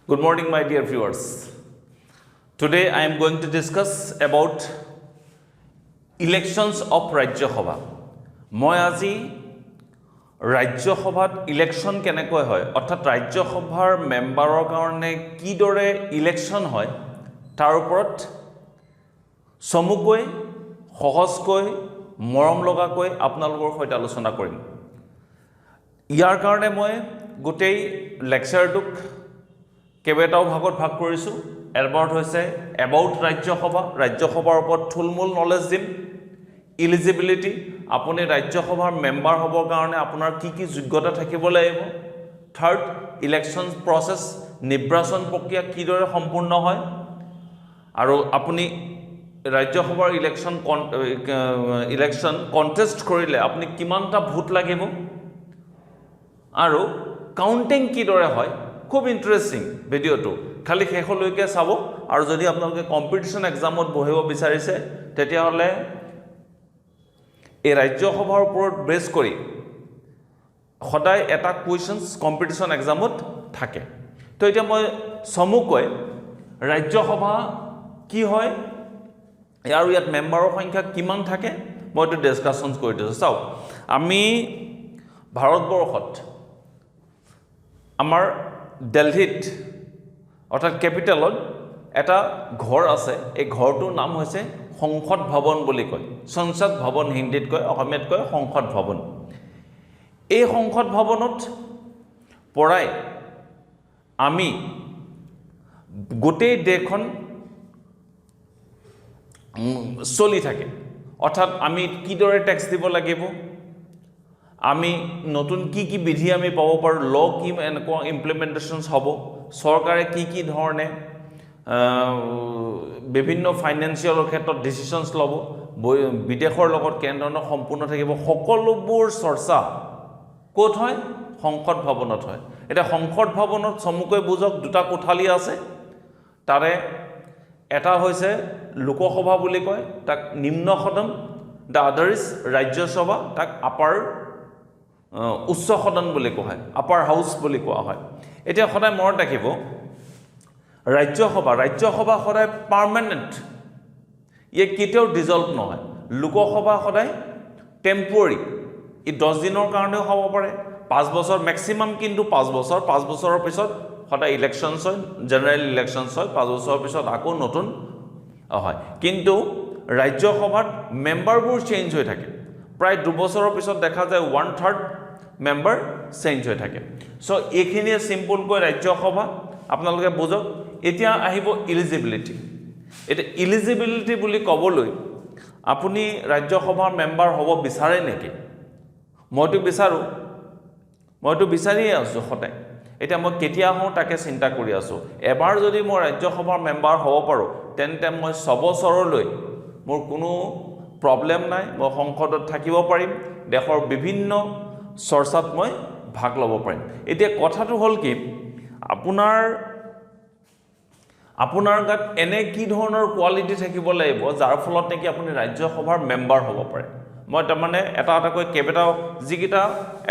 Good morning, my dear viewers. Today I am going to discuss about elections of Rajya Sabha. মই আজি ৰাজ্য সভাত election কেনেকৈ হয় অৰ্থাৎ ৰাজ্য সভাৰ মেম্বাৰৰ কাৰণে কিদৰে ইলেকশ্যন হয় তাৰ ওপৰত চমুকৈ সহজকৈ মৰম লগাকৈ আপোনালোকৰ সৈতে আলোচনা কৰিম ইয়াৰ কাৰণে মই গোটেই লেকচাৰটোক কেইবাটাও ভাগত ভাগ কৰিছোঁ এবাৰত হৈছে এবাউট ৰাজ্য সভাৰ ওপৰত থুলমূল নলেজ দিম এলিজিবিলিটি আপুনি ৰাজ্য সভাৰ মেম্বাৰ হ'বৰ কাৰণে আপোনাৰ কি কি যোগ্যতা থাকিব লাগিব থাৰ্ড ইলেকশ্যন প্ৰসেস নিৰ্বাচন প্ৰক্ৰিয়া কিদৰে সম্পূৰ্ণ হয় আৰু আপুনি ৰাজ্য সভাৰ ইলেকশ্যন কন্টেষ্ট কৰিলে আপুনি কিমানটা ভোট লাগিব আৰু কাউন্টিং কিদৰে হয় খুব ইন্টাৰেষ্টিং ভিডিওটো খালি শেষলৈকে চাব আৰু যদি আপোনালোকে কম্পিটিশন এক্সামত বহিব বিচাৰিছে তেতিয়া হলে এই ৰাজ্য সভাৰ ওপৰত বেছ কৰি সদায় এটা কুৱেশ্যনছ কম্পিটিশন এক্সামত থাকে তো এতিয়া মই সমুকৈ ৰাজ্য সভা কি হয় আৰু ইয়াত মেম্বাৰৰ সংখ্যা কিমান থাকে মই তো ডিসকাশন কৰি দিছো চাও আমি ভাৰতবৰ্ষত আমাৰ দিল্লীত অৰ্থাৎ ক্যাপিটালত এটা ঘৰ আছে এই ঘৰটোৰ নাম হৈছে সংসদ ভৱন বুলি কয় সংসদ ভৱন হিন্দীত কয় অসমীয়াত কয় সংসদ ভৱন এই সংসদ ভৱনত পৰাই আমি গোটেই দেশখন চলি থাকে অৰ্থাৎ আমি কিদৰে ট্যাক্স দিব লাগিব আমি নতুন কি বিধি আমি পাব পাৰো ল কি এনেকুৱা ইমপ্লিমেন্টেশনস হ'ব চৰকাৰে কি ধৰণে বিভিন্ন ফাইনান্সিয়েল ক্ষেত্ৰত ডিসিশনস ল'ব বিদেশৰ লগত কেন্দ্ৰৰ সম্পূৰ্ণ থাকিব সকলোবোৰ চৰ্চা ক'ত হয় সংসদ ভৱনত হয় এটা সংসদ ভৱনত চমুকৈ বুজক দুটা কোঠালি আছে তাৰে এটা হৈছে লোকসভা বুলি কয় তাক নিম্ন সদন দা আদাৰ ইজ ৰাজ্য সভা তাক আপাৰ উচ্চ সদন বুলি কোৱা হয় আপাৰ হাউস বুলি কোৱা হয় এতিয়া সদায় মনত ৰাখিব ৰাজ্য সভা সদায় পাৰ্মানেন্ট ইয়ে কেতিয়াও ডিজলভ নহয় লোকসভা সদায় টেম্পৰাৰী ই 10 দিনৰ কাৰণে হ'ব পাৰে 5 বছৰ ম্যাক্সিমাম কিন্তু 5 বছৰৰ পিছত সদায় ইলেকশ্যনছ হয় জেনাৰেল ইলেকশ্যনছ হয় 5 বছৰৰ পিছত আকৌ নতুন হয় কিন্তু ৰাজ্য সভাত মেম্বাৰবোৰ চেঞ্জ হৈ থাকে প্ৰায় 2 বছৰৰ পিছত দেখা যায় 1/3 মেম্বাৰ চেঞ্জ হৈ থাকে সো এইখিনিয়ে সিম্পল কৈ ৰাজ্য সভা আপোনালোকে বুজক এতিয়া আহিব এলিজিবিলিটি এটা এলিজিবিলিটি বুলি কবলৈ আপুনি ৰাজ্য সভাৰ মেম্বাৰ হ'ব বিচাৰে নেকি মইতো বিচাৰিয়ে আছো সদায় এটা মই কেতিয়া হওঁ তাকে চিন্তা কৰি আছো এবাৰ যদি মই ৰাজ্য সভাৰ মেম্বাৰ হ'ব পাৰো তেন্তে মই 6 বছৰলৈ মোৰ কোনো প্ৰবলেম নাই মই সংসদত থাকিব পাৰিম দেশৰ বিভিন্ন চৰ্চাত মই ভাগ ল'ব পাৰিম এতিয়া কথাটো হ'ল কি আপোনাৰ গাত এনে কি ধৰণৰ কোৱালিটি থাকিব লাগিব যাৰ ফলত নেকি আপুনি ৰাজ্য সভাৰ মেম্বাৰ হ'ব পাৰে মই তাৰমানে এটা কৈ কেইবাটাও যিকিটা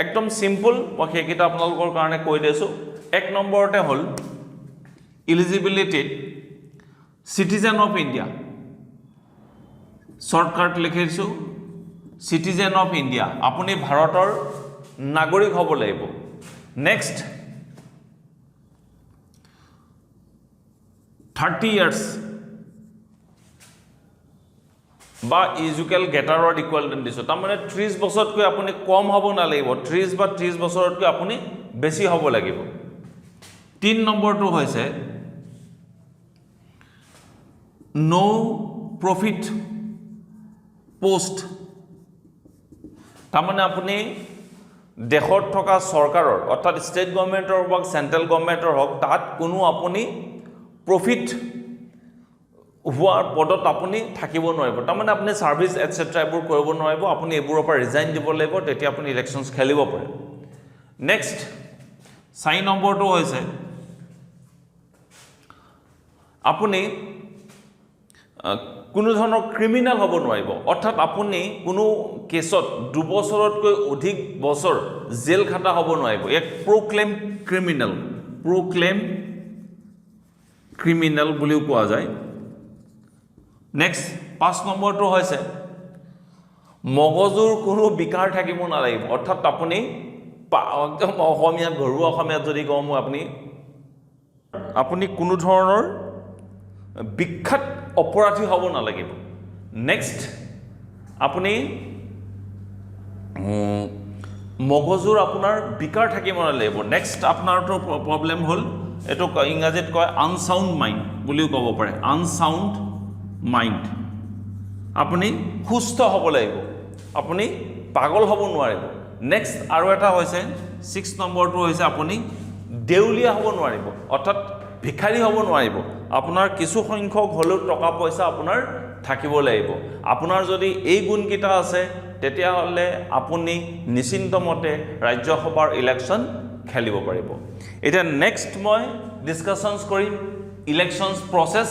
একদম সিম্পল মই সেইকিটা আপোনালোকৰ কাৰণে কৈ দিছো এক নম্বৰতে হ'ল eligibility citizen of India shortcut লিখিছো সিটিজেন অফ ইণ্ডিয়া আপুনি ভাৰতৰ নাগৰিক হ'ব লাগিব নেক্সট 30 ইয়াৰ্স বা ইজুকেল গেটাৰৰ ইকুৱেলেন্ট দিছো তাৰমানে 30 বছৰতকৈ আপুনি কম হ'ব নালাগিব 30 বা 30 বছৰতকৈ আপুনি বেছি হ'ব লাগিব 3 নম্বৰটো হৈছে নো প্ৰফিট পোষ্ট তাৰমানে আপুনি দেশত থকা চৰকাৰৰ অৰ্থাৎ ষ্টেট গভৰ্ণমেণ্টৰ বা সেন্ট্ৰেল গভৰ্ণমেণ্টৰ হক তাত কোনো আপুনি প্ৰফিট হোৱাৰ পদত আপুনি থাকিব নোৱাৰিব তাৰমানে আপুনি সাৰ্ভিস এটসেট্ৰা এবোৰ কৰিব নোৱাৰিব আপুনি এবোৰৰ পৰা ৰিজাইন দিব লাগিব তেতিয়া আপুনি ইলেকশ্যনছ খেলিব পাৰে নেক্সট 4 নম্বৰটো হৈছে আপুনি কোনো ধৰণৰ ক্ৰিমিনাল হ'ব নোৱাৰিব অৰ্থাৎ আপুনি কোনো কেছত 2 বছৰতকৈ অধিক বছৰ জেল খাটা হ'ব নোৱাৰিব এক প্ৰক্লেম ক্ৰিমিনাল ক্ৰিমিনেল বুলিও কোৱা যায় নেক্সট 5 নম্বৰটো হৈছে মগজুৰ কোনো বিকাৰ থাকিব নালাগিব অৰ্থাৎ আপুনি একদম অসমীয়াত ঘৰুৱা অসমীয়াত যদি কওঁ মই আপুনি কোনো ধৰণৰ বিখ্যাত অপৰাধী হ'ব নালাগিব নেক্সট আপুনি মগজুৰ আপোনাৰ বিকাৰ থাকিব নালাগিব নেক্সট আপোনাৰটো প্ৰব্লেম হ'ল এটো ইংৰাজীত কয় আনসাউণ্ড মাইণ্ড বুলিও ক'ব পাৰে আনসাউণ্ড মাইণ্ড আপুনি সুস্থ হ'ব লাগিব আপুনি পাগল হ'ব নোৱাৰিব নেক্সট আৰু এটা হৈছে 6 নম্বৰটো হৈছে আপুনি দেউলিয়া হ'ব নোৱাৰিব অৰ্থাৎ ভিখাৰী হ'ব নোৱাৰিব আপোনাৰ কিছু সংখ্যক হ'লেও টকা পইচা আপোনাৰ থাকিব লাগিব আপোনাৰ যদি এই গুণকেইটা আছে তেতিয়াহ'লে আপুনি নিশ্চিন্তমতে ৰাজ্যসভাৰ ইলেকশ্যন খেলিব পাৰিব এতিয়া নেক্সট মই ডিছকাশ্যনছ কৰিম ইলেকশ্যনছ প্ৰচেছ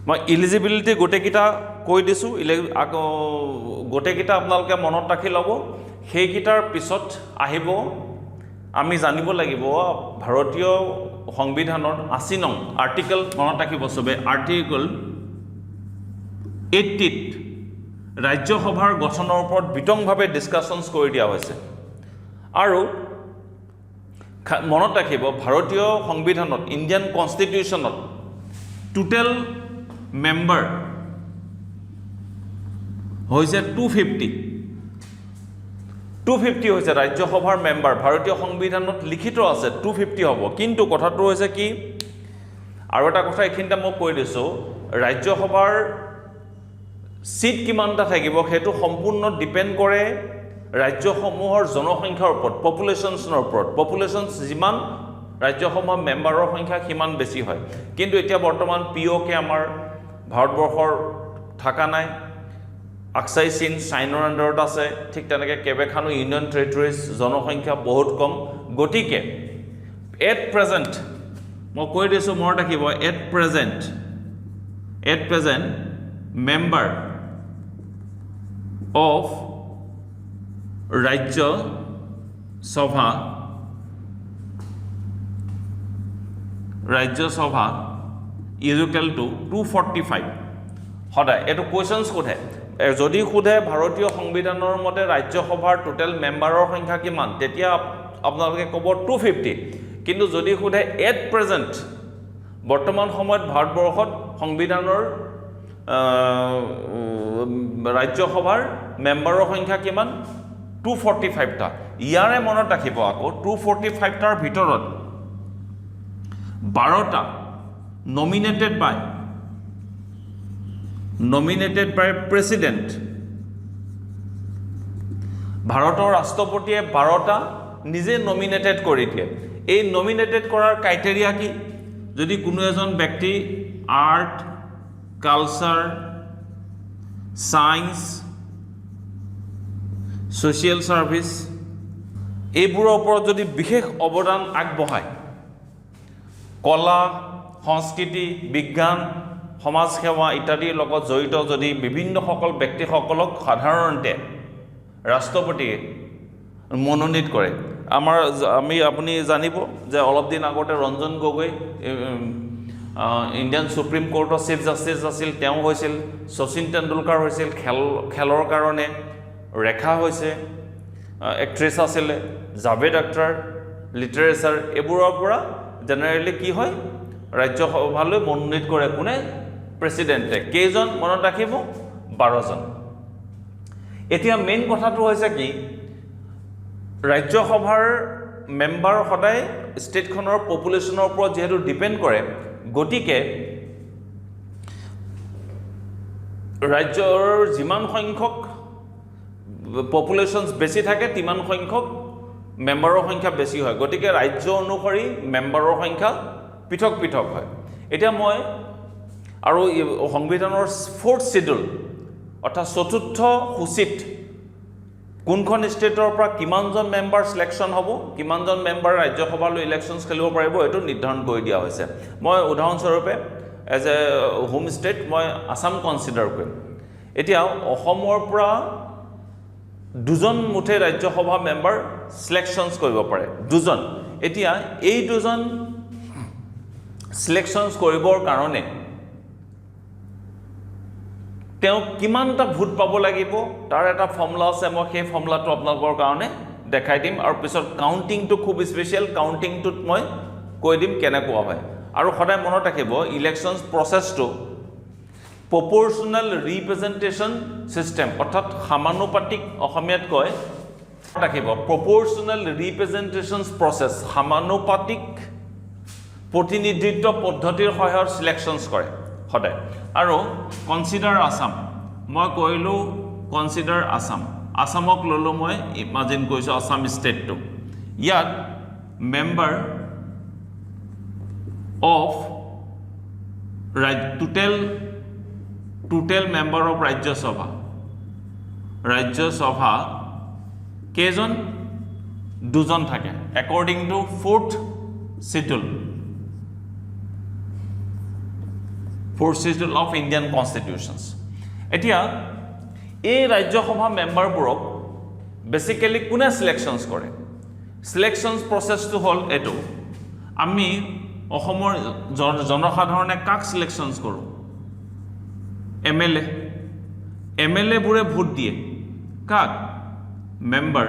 মই ইলিজিবিলিটি গোটেইকেইটা কৈ দিছোঁ আকৌ গোটেইকেইটা আপোনালোকে মনত ৰাখি ল'ব সেইকেইটাৰ পিছত আহিব আমি জানিব লাগিব ভাৰতীয় সংবিধানৰ 80 নং আৰ্টিকল মনত ৰাখিব চবে আৰ্টিকল 80 ৰাজ্যসভাৰ গঠনৰ ওপৰত বিতংভাৱে ডিছকাশ্যনছ কৰি দিয়া হৈছে আৰু মনত ৰাখিব ভাৰতীয় সংবিধানত ইণ্ডিয়ান কনষ্টিটিউশ্যনত টোটেল মেম্বাৰ হৈছে 250 হৈছে ৰাজ্যসভাৰ মেম্বাৰ ভাৰতীয় সংবিধানত লিখিত আছে 250 হ'ব কিন্তু কথাটো হৈছে কি আৰু এটা কথা এইখিনিতে মই কৈ দিছোঁ ৰাজ্যসভাৰ সিট কিমানটা থাকিব সেইটো সম্পূৰ্ণ ডিপেন্ড কৰে ৰাজ্যসমূহৰ জনসংখ্যাৰ ওপৰত পপুলেশ্যনৰ ওপৰত পপুলেশ্যন যিমান ৰাজ্যসমূহৰ মেম্বাৰৰ সংখ্যা সিমান বেছি হয় কিন্তু এতিয়া বৰ্তমান পিঅ'কে আমাৰ ভাৰতবৰ্ষৰ থকা নাই আকসাই চীন চাইনাৰ আণ্ডাৰত আছে ঠিক তেনেকৈ কেইবাখনো ইউনিয়ন টেৰিটৰিজ জনসংখ্যা বহুত কম গতিকে এট প্ৰেজেণ্ট মই কৈ দিছোঁ মনত ৰাখিব at present member of Rajya Sabha equal to 245 সদায় এইটো কুৱেশ্যনছ সোধে যদি সোধে ভাৰতীয় সংবিধানৰ মতে ৰাজ্যসভাৰ টোটেল মেম্বাৰৰ সংখ্যা কিমান তেতিয়া আপোনালোকে ক'ব 250 কিন্তু যদি সোধে এট প্ৰেজেণ্ট বৰ্তমান সময়ত ভাৰতবৰ্ষত সংবিধানৰ ৰাজ্যসভাৰ মেম্বাৰৰ সংখ্যা কিমান 245টা ইয়াৰে মনত ৰাখিব আকৌ 245টাৰ ভিতৰত 12টা নমিনেটেড বাই প্ৰেচিডেণ্ট ভাৰতৰ ৰাষ্ট্ৰপতিয়ে 12টা নিজে নমিনেটেড কৰি দিয়ে এই নমিনেটেড কৰাৰ ক্ৰাইটেৰিয়া কি যদি কোনো এজন ব্যক্তি art culture science social service এইবোৰৰ ওপৰত যদি বিশেষ অৱদান আগবঢ়ায় কলা সংস্কৃতি বিজ্ঞান সমাজ সেৱা ইত্যাদিৰ লগত জড়িত যদি বিভিন্নসকল ব্যক্তিসকলক সাধাৰণতে ৰাষ্ট্ৰপতিয়ে মনোনীত কৰে আপুনি জানিব যে অলপ দিন আগতে ৰঞ্জন গগৈ ইণ্ডিয়ান সুপ্ৰিম কোৰ্টৰ চিফ জাষ্টিছ আছিল তেওঁ হৈছিল শচীন তেণ্ডুলকাৰ হৈছিল খেলৰ কাৰণে ৰেখা হৈছে এক্ট্ৰেছ আছিলে জাভেদ আখতাৰ লিটাৰেচাৰ এইবোৰৰ পৰা জেনেৰেলি কি হয় ৰাজ্যসভালৈ মনোনীত কৰে কোনে প্ৰেচিডেণ্টে কেইজন মনত ৰাখিব 12জন এতিয়া মেইন কথাটো হৈছে কি ৰাজ্যসভাৰ মেম্বাৰ সদায় ষ্টেটখনৰ পপুলেশ্যনৰ ওপৰত যেহেতু ডিপেণ্ড কৰে গতিকে ৰাজ্যৰ যিমান সংখ্যক পপুলেশ্যনছ বেছি থাকে তিমান সংখ্যক মেম্বাৰৰ সংখ্যা বেছি হয় গতিকে ৰাজ্য অনুসৰি মেম্বাৰৰ সংখ্যা পৃথক পৃথক হয় এতিয়া মই আৰু সংবিধানৰ 4th শিডিউল অৰ্থাৎ 4ৰ্থ সূচীত কোনখন ষ্টেটৰ পৰা কিমানজন মেম্বাৰ সিলেকশ্যন হ'ব কিমানজন মেম্বাৰ ৰাজ্যসভালৈ ইলেকশ্যনছ খেলিব পাৰিব এইটো নিৰ্ধাৰণ কৰি দিয়া হৈছে মই উদাহৰণস্বৰূপে এজ এ হোম ষ্টেট মই আসাম কনচিডাৰ কৰিম এতিয়া অসমৰ পৰা 2জন মুঠে ৰাজ্যসভা মেম্বাৰ সিলেকশ্যনছ কৰিব পাৰে 2জন এতিয়া এই 2জন সিলেকশনস কৰিবৰ কাৰণে তেওঁ কিমানটা ভোট পাব লাগিব তাৰ এটা ফৰ্মুলা আছে মই সেই ফৰ্মুলাটো আপোনালোকৰ কাৰণে দেখাই দিম আৰু পিছত কাউন্টিংটো খুব স্পেশাল কাউন্টিংটোত মই কৈ দিম কেনেকুৱা হয় আৰু সদায় মনত ৰাখিব ইলেকশনস প্ৰসেসটো proportional representation system অৰ্থাৎ সমানুপাতিক অসমীয়াত কয় ৰাখিব proportional representations process সমানুপাতিক প্ৰতিনিধিত্ব পদ্ধতিৰ সহায়ত সিলেকশনস কৰে সদায় আৰু কনসিডাৰ আসাম মই কৈলো কনসিডাৰ আসাম আসামক ললো মই ইমাজিন কৈছো আসাম ষ্টেটটো ইয়াত member of total member of Rajya Sabha কেজন দুজন থাকে according to 4th schedule of Indian constitutions এতিয়া এই ৰাজ্য সভা মেম্বাৰবোৰক বেসিক্যালি কোনে সিলেকশনস কৰে সিলেকশনস প্ৰসেসটো হল এটো আমি অসমৰ জনসাধাৰণে কাক সিলেকশনস কৰো MLA বুৰে ভোট দিয়ে কাক মেম্বাৰ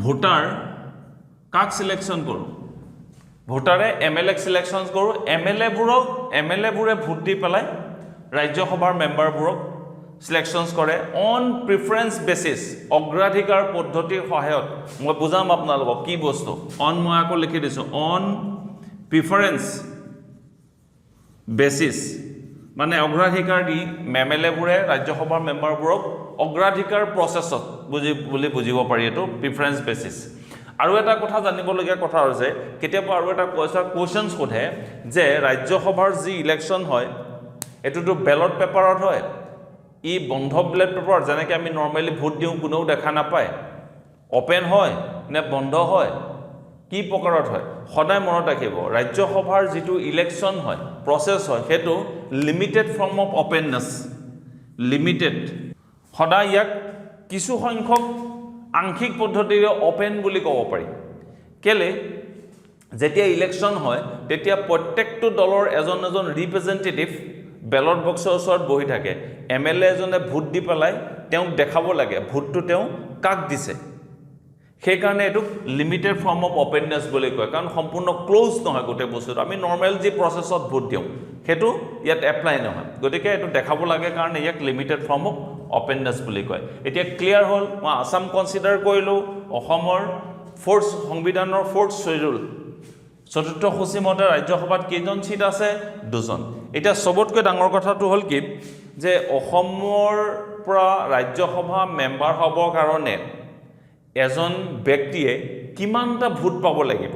ভোটাৰ কাক সিলেকশন কৰো ভোটাৰে MLA সিলেকশনস কৰো MLA বুৰে ভোট দি পেলাই ৰাজ্য সভাৰ মেম্বাৰবোৰক সিলেকশনস কৰে অন প্ৰিফাৰেন্স বেসিস অগ্ৰাধিকাৰ পদ্ধতিৰ সহায়ত মই বুজাম আপোনালোকক কি বস্তু অন মই আকৌ লিখি দিছো অন প্ৰিফাৰেন্স বেসিস মানে অগ্ৰাধিকাৰ দি MLA বুৰে ৰাজ্য সভাৰ মেম্বাৰবোৰক অগ্ৰাধিকাৰ প্ৰসেসত বুজিব পাৰি এটো প্ৰিফাৰেন্স বেসিস আৰু এটা কথা জানিবলগীয়া কথা হৈছে কেতিয়াবা আৰু এটা কোৱেশ্চনছ সোধে যে ৰাজ্য সভাৰ যি ইলেকশন হয় এটোটো ব্যালট পেপাৰত হয় ই বন্ধ ব্যালট পেপাৰ যেনেকৈ আমি নৰমালি ভোট দিও কোনেও দেখা নাপায় ওপেন হয় নে বন্ধ হয় কি প্ৰকাৰত হয় সদায় মনত ৰাখিব ৰাজ্য সভাৰ যেটো ইলেকশন হয় প্ৰসেস হয় হেতু limited form of openness limited সদায় ইয়াক কিছু সংখ্যক আংশিক পদ্ধতিৰে ওপেন বুলি ক'ব পাৰি কেলে যেতিয়া ইলেকশন হয় তেতিয়া প্ৰত্যেকটো দলৰ এজন ৰিপ্ৰেজেন্টেটিভ ব্যালট বক্সৰ ওচৰত বহি থাকে MLA এজনে ভোট দি পেলাই তেওঁক দেখাব লাগে ভোটটো তেওঁ কাক দিছে সেই কাৰণে এটো লিমিটেড ফৰ্ম অফ ওপেননেস বুলি কয় কাৰণ সম্পূৰ্ণ ক্লোজ নহয় গোটে বস্তুটো আমি নৰমাল যি প্ৰসেসত ভোট দিও হেতু ইয়াত এপ্লাই নহয় গতিকে এটো দেখাব লাগে কাৰণে ইয়াক লিমিটেড ফৰ্ম অফ ওপেননেস বুলি কয় এতিয়া ক্লিয়াৰ হল মই আসাম কনসিডাৰ কৰিলো অসমৰ ফোৰ্স সংবিধানৰ 4th শিডিউল চতুৰ্থ সূচী মতে ৰাজ্য সভাত কেইজন সিট আছে দুজন এটা সবতকৈ ডাঙৰ কথাটো হল কি যে অসমৰ পৰা ৰাজ্য সভা মেম্বাৰ হ'বৰ কাৰণে এজন ব্যক্তিয়ে কিমানটা ভোট পাব লাগিব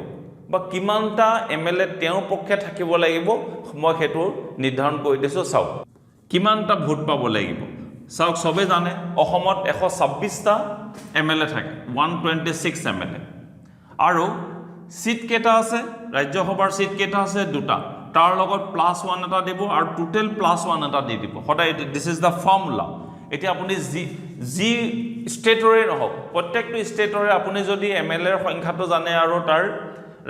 বা কিমানটা MLA তেওঁৰ পক্ষে থাকিব লাগিব মই হেতু নিৰ্ধাৰণ কৰি দিছো চাও কিমানটা ভোট পাব লাগিব চাওক সবে জানে অসমত 126টা MLA থাকে 126 MLA আৰু সিট কেটা আছে ৰাজ্য সভাৰ সিট কেটা আছে দুটা তাৰ লগত +1 এটা দিব আৰু টোটাল +1 এটা দি দিব সদায় দিস ইজ দা ফৰ্মুলা এতিয়া আপুনি জি ষ্টেটৰে নহওক প্ৰত্যেকটো ষ্টেটৰে আপুনি যদি MLA ৰ সংখ্যাটো জানে আৰু তাৰ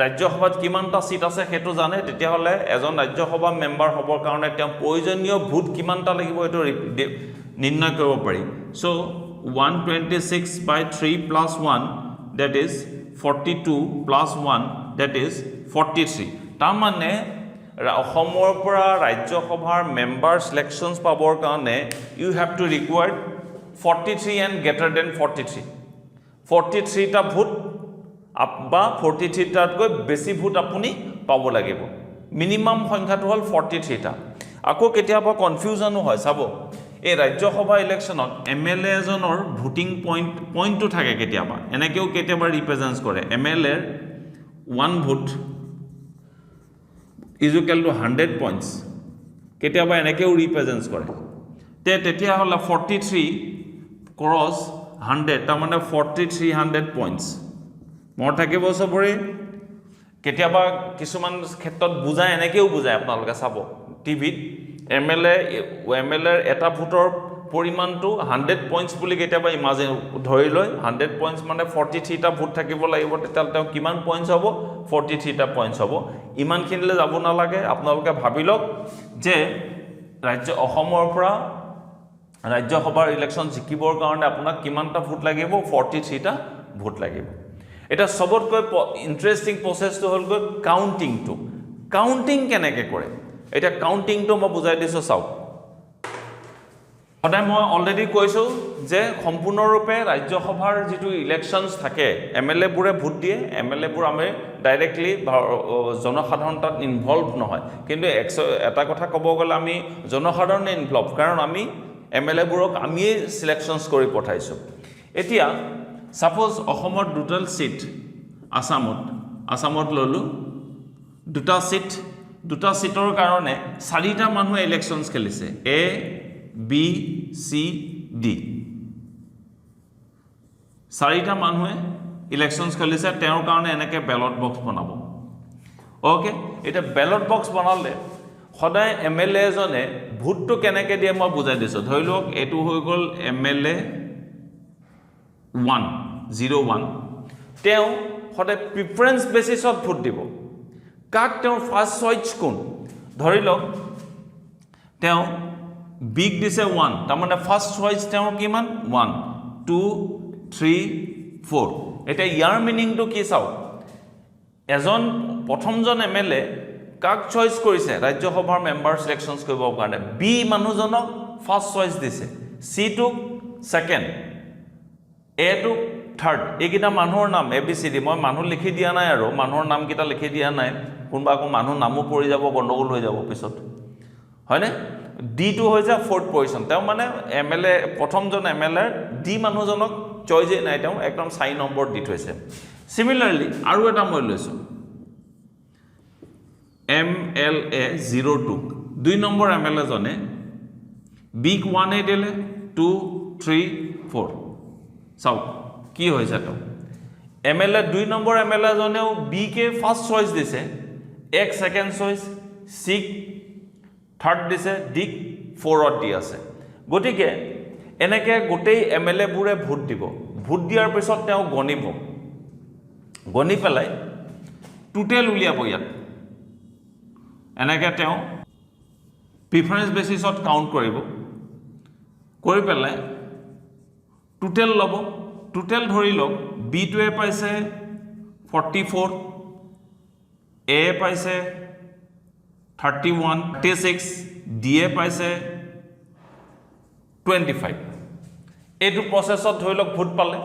ৰাজ্য সভাত কিমানটা সিট আছে হেতু জানে তেতিয়া হলে এজন ৰাজ্য সভা মেম্বাৰ হ'বৰ কাৰণে তেওঁ প্ৰয়োজনীয় ভোট কিমানটা লাগিব এটো নিৰ্ণয় কৰিব পাৰি so 126/3 + 1 that is 42 + 1 that is 43 তাৰ মানে অসমৰ পৰা ৰাজ্য সভাৰ মেম্বাৰ সিলেকশনস পাবৰ কাৰণে you have to require 43 and greater than 43 টা ভোট বা 43 টাতকৈ বেছি ভোট আপুনি পাব লাগিব মিনিমাম সংখ্যাটো হল 43 টা আকৌ কেতিয়াবা কনফিউজনো হয় চাব এই ৰাজ্য সভা ইলেকশনত MLA এজনৰ ভোটিং পইণ্টটো থাকে কেতিয়াবা এনেকেও কেতিয়াবা ৰিপ্ৰেজেন্ট কৰে MLA ৰ 1 vote is equal to 100 points কেতিয়াবা এনেকেও ৰিপ্ৰেজেন্ট কৰে তেতিয়া হল 43 ক্ৰস 100 তাৰ মানে 4300 পইণ্টস মোৰ থাকিব সবৰে কেতিয়াবা কিছুমান ক্ষেত্ৰত বুজায় এনেকেও বুজায় আপোনালোকে চাব টিভিত MLA এটা ভোটৰ পৰিমাণটো 100 পইণ্টছ বুলি কেতিয়াবা ইমাজিন ধৰি লয় 100 পইণ্টছ মানে 43টা ভোট থাকিব লাগিব তেতিয়াহ'লে তেওঁ কিমান পইণ্টছ হ'ব 43টা পইণ্টছ হ'ব ইমানখিনিলৈ যাব নালাগে আপোনালোকে ভাবি লওক যে ৰাজ্য অসমৰ পৰা ৰাজ্যসভাৰ ইলেকশ্যন জিকিবৰ কাৰণে আপোনাক কিমানটা ভোট লাগিব 43টা ভোট লাগিব এটা সবতকৈ ইন্টাৰেষ্টিং প্ৰসেছটো হ'ল গৈ কাউন্টিংটো কাউন্টিং কেনেকৈ কৰে এটা কাউন্টিংটো মই বুজাই দিছোঁ চাওক সদায় মই অলৰেডি কৈছোঁ যে সম্পূৰ্ণৰূপে ৰাজ্যসভাৰ যিটো ইলেকশ্যনছ থাকে এমএলএবোৰে ভোট দিয়ে এমএলএবোৰ আমি ডাইৰেক্টলি জনসাধাৰণ তাত ইনভলভ নহয় কিন্তু এটা কথা ক'ব গ'লে আমি জনসাধাৰণে ইনভলভ কাৰণ আমি এমএলএবোৰক আমিয়ে চিলেকশ্যনছ কৰি পঠাইছোঁ এতিয়া সাপোজ অসমৰ দুটাল সিট আসামত ললো দুটা সিটৰ কাৰণে 4টা মানুহে ইলেকশ্যনছ খেলিছে এ বি সি ডি 4টা মানুহে ইলেকশ্যনছ খেলিছে তেওঁৰ কাৰণে এনেকৈ বেলট বক্স বনাব ওকে এটা বেলট বক্স বনালে সদায় এমএলএ এজনে ভোটটো কেনেকৈ দিয়ে মই বুজাই দিছোঁ ধৰি লওক এইটো হৈ গ'ল এমএলএ 01 তেওঁ সদায় প্ৰিফাৰেন্স বেচিছত ভোট দিব কাক তেওঁৰ ফাৰ্ষ্ট চইচ কোন ধৰি লওক তেওঁ বিগ দিছে 1 তাৰমানে ফাৰ্ষ্ট চইচ তেওঁৰ কিমান 1 2 3 4 এটা ইয়াৰ মিনিংটো কি চাওক এজন প্ৰথমজন এমএলএ কাক চইচ কৰিছে ৰাজ্যসভাৰ মেম্বাৰ সিলেকশ্যনছ কৰিবৰ কাৰণে বি মানুহজনক ফাৰ্ষ্ট চইচ দিছে সি টু সেকেন্ড এ টু থাৰ্ড এইকেইটা মানুহৰ নাম ABCD মই মানুহ লিখি দিয়া নাই আৰু মানুহৰ নামকেইটা লিখি দিয়া নাই কোনোবা আকৌ মানুহ নামো পৰি যাব গণ্ডগোল হৈ যাব পিছত হয়নে ডি টু হৈছে 4th পজিশ্যন তেওঁ মানে এমএলএ প্ৰথমজন এমএলএ ডি মানুহজনক চইচেই নাই তেওঁ একদম 4 নম্বৰ দি থৈছে সিমিলাৰলি আৰু এটা মই লৈছোঁ MLA 02 2 নম্বৰ এমএলএ জনে বিগ 1 এ দিলে 2 3 4 চাওক কি হৈছে তো এমএলএ 2 নম্বৰ এমএলএ জনেও বি কে ফাৰ্ষ্ট চইচ দিছে এক সেকেন্ড চইচ সি থাৰ্ড দিছে ডি 4ত দি আছে গতিকে এনেকৈ গোটেই এমএলএবোৰে ভোট দিব ভোট দিয়াৰ পিছত তেওঁ গণি পেলাই টোটেল উলিয়াব ইয়াত এনেকৈ তেওঁ প্ৰিফাৰেন্স বেচিছত কাউণ্ট কৰিব কৰি পেলাই টোটেল ল'ব টোটেল ধৰি লওক বি টোৱে পাইছে 44 এ পাইছে 31 36 ডি এ পাইছে 25 এইটো প্ৰচেছত ধৰি লওক ভোট পালে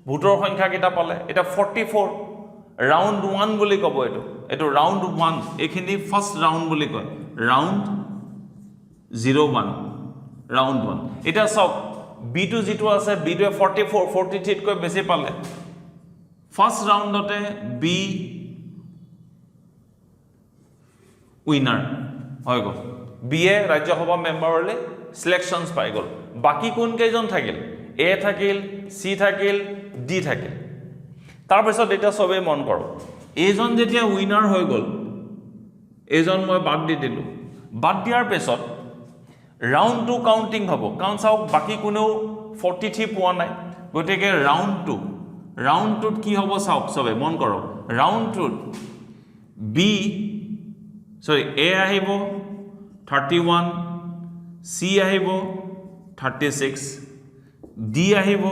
ভোটৰ সংখ্যা কেইটা পালে এটা 44 ৰাউণ্ড 1 বুলি ক'ব এইটো ৰাউণ্ড 1 এইখিনি ফাৰ্ষ্ট ৰাউণ্ড বুলি কয় ৰাউণ্ড 01 ৰাউণ্ড 1 এটা চাওক বি টু যিটো আছে বি টোৱে 44 43 তকৈ বেছি পালে ফাৰ্ষ্ট ৰাউণ্ডতে বি উইনাৰ হৈ গ'ল বি এ ৰাজ্যসভা মেম্বাৰলৈ সিলেকশ্যনছ পাই গ'ল বাকী কোন কেইজন থাকিল এ থাকিল সি থাকিল ডি থাকিল তাৰপিছত এটা সবেই মন কৰক এইজন যেতিয়া উইনাৰ হৈ গ'ল এইজন মই বাদ দি দিলোঁ বাদ দিয়াৰ পিছত ৰাউণ্ড 2 কাউণ্টিং হ'ব কাৰণ চাওক বাকী কোনেও 43 পোৱা নাই গতিকে ৰাউণ্ড 2ত কি হ'ব চাওক সবে মন কৰক ৰাউণ্ড 2ত এ আহিব 31 সি আহিব 36 ডি আহিব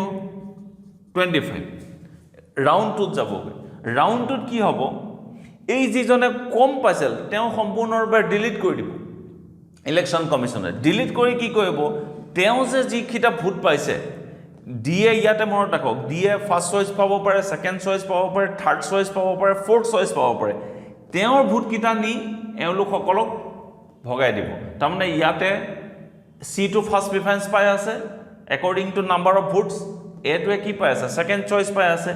25 ৰাউণ্ড 2ত যাবগৈ ৰাউণ্ড 2ত কি হ'ব এই যিজনে কম পাইছিল তেওঁ সম্পূৰ্ণৰূপে ডিলিট কৰি দিব ইলেকশ্যন কমিশ্যনে ডিলিট কৰি কি কৰিব তেওঁ যে যিকেইটা ভোট পাইছে ডি এ ইয়াতে মনত ৰাখক ডি এ ফাৰ্ষ্ট চইচ পাব পাৰে ছেকেণ্ড চইচ পাব পাৰে থাৰ্ড চইচ পাব পাৰে ফ'ৰ্থ চইচ পাব পাৰে তেওঁৰ ভোটকেইটা নি এওঁলোকসকলক ভগাই দিব তাৰমানে ইয়াতে সি টু ফাৰ্ষ্ট প্ৰিফাৰেন্স পাই আছে একৰ্ডিং টু নাম্বাৰ অফ ভোটছ এটোৱে কি পাই আছে ছেকেণ্ড চইচ পাই আছে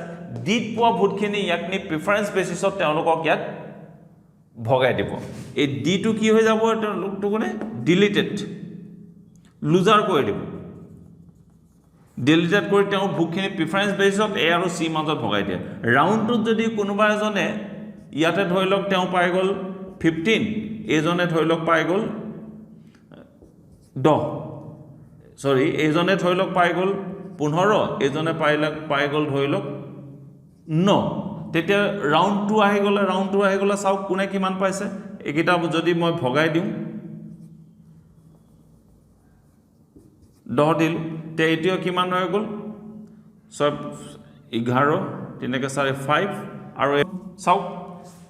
ডিত পোৱা ভোটখিনি ইয়াক নি প্ৰিফাৰেন্স বেচিছত তেওঁলোকক ইয়াত ভগাই দিব এই ডিটো কি হৈ যাব তেওঁলোকটো কোনে ডিলিটেড লুজাৰ কৰি দিব ডিলিটেড কৰি তেওঁ ভোটখিনি প্ৰিফাৰেন্স বেচিছত এ আৰু চি মাজত ভগাই দিয়ে ৰাউণ্ড 2ত যদি কোনোবা এজনে ইয়াতে ধৰি লওক তেওঁ পাই গ'ল 15 এইজনে ধৰি লওক পাই গ'ল 10 সৰি এইজনে ধৰি লওক পাই গ'ল 15 এইজনে পাই গ'ল ধৰি লওক 9 তেতিয়া ৰাউণ্ড 2 আহি গ'লে চাওক কোনে কিমান পাইছে এইকেইটা যদি মই ভগাই দিওঁ 10 দিলোঁ তে এইটো কিমান হৈ গ'ল সব 11 তেনেকৈ 5 আৰু চাওক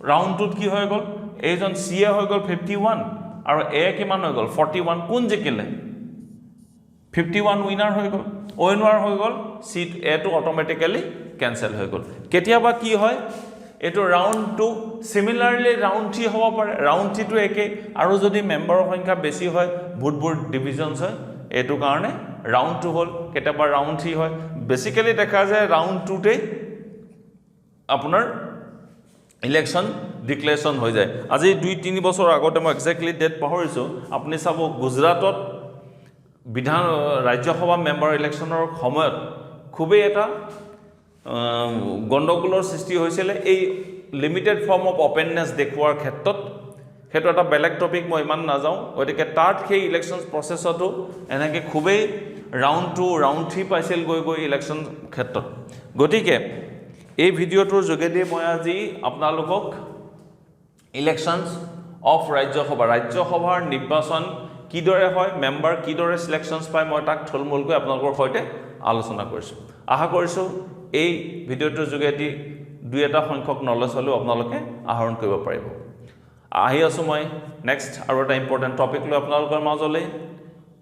ৰাউণ্ডটোত কি হৈ গ'ল এইজন চি এ হৈ গ'ল 51 আৰু এ কিমান হৈ গ'ল 41 কোন জিকিলে 51 উইনাৰ হৈ গ'ল উইনাৰ হৈ গ'ল সি এটো অটোমেটিক্যালি কেনসেল হৈ গ'ল কেতিয়াবা কি হয় এটো ৰাউণ্ড 2 সিমিলাৰলি ৰাউণ্ড 3 হ'ব পাৰে ৰাউণ্ড 3 টো একে আৰু যদি মেম্বাৰৰ সংখ্যা বেছি হয় বুটবোৰ ডিভিজনছ হয় এটো কাৰণে ৰাউণ্ড 2 হ'ল কেতিয়াবা ৰাউণ্ড 3 হয় বেসিক্যালি দেখা যায় ৰাউণ্ড 2 তে আপোনাৰ ইলেকশন ডিক্লেৰেশ্যন হৈ যায় আজি 2-3 বছৰ আগতে মই এক্স্যাক্টলি ডেট পাহৰিছো আপুনি চাব গুজৰাটত বিধান ৰাজ্যসভা মেম্বাৰ ইলেকশনৰ সময়ত খুবেই এটা গণ্ডগোলৰ সৃষ্টি হৈছিল এই লিমিটেড ফৰ্ম অফ ওপেননেছ দেখুৱাৰ ক্ষেত্ৰত হেতু এটা বেলেগ টপিক মই ইমান নাযাওঁ গতিকে তাত সেই ইলেকশন প্ৰসেছটো এনেকৈ খুবেই ৰাউণ্ড 2 ৰাউণ্ড 3 পাইছিল গৈ ইলেকশন ক্ষেত্ৰত গতিকে এই ভিডিওটোৰ যোগেদি মই আজি আপোনালোকক ইলেকশনছ অফ ৰাজ্যসভাৰ নিৰ্বাচন কিদৰে হয় মেম্বাৰ কিদৰে সিলেকশনছ পায় মই তাক থলমূলকৈ আপোনালোকৰ সৈতে আলোচনা কৰিছো আশা কৰিছো এই ভিডিওটোৰ যোগেদি দুই এটা সংখ্যক নলেজ হলেও আপোনালোকে আহৰণ কৰিব পাৰিব আহি আছো মই নেক্সট আৰু এটা ইম্পৰ্টেন্ট টপিক লৈ আপোনালোকৰ মাজলৈ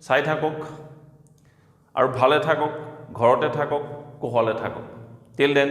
চাই থাকক আৰু ভালে থাকক ঘৰতে থাকক কুশলে থাকক টিল দেন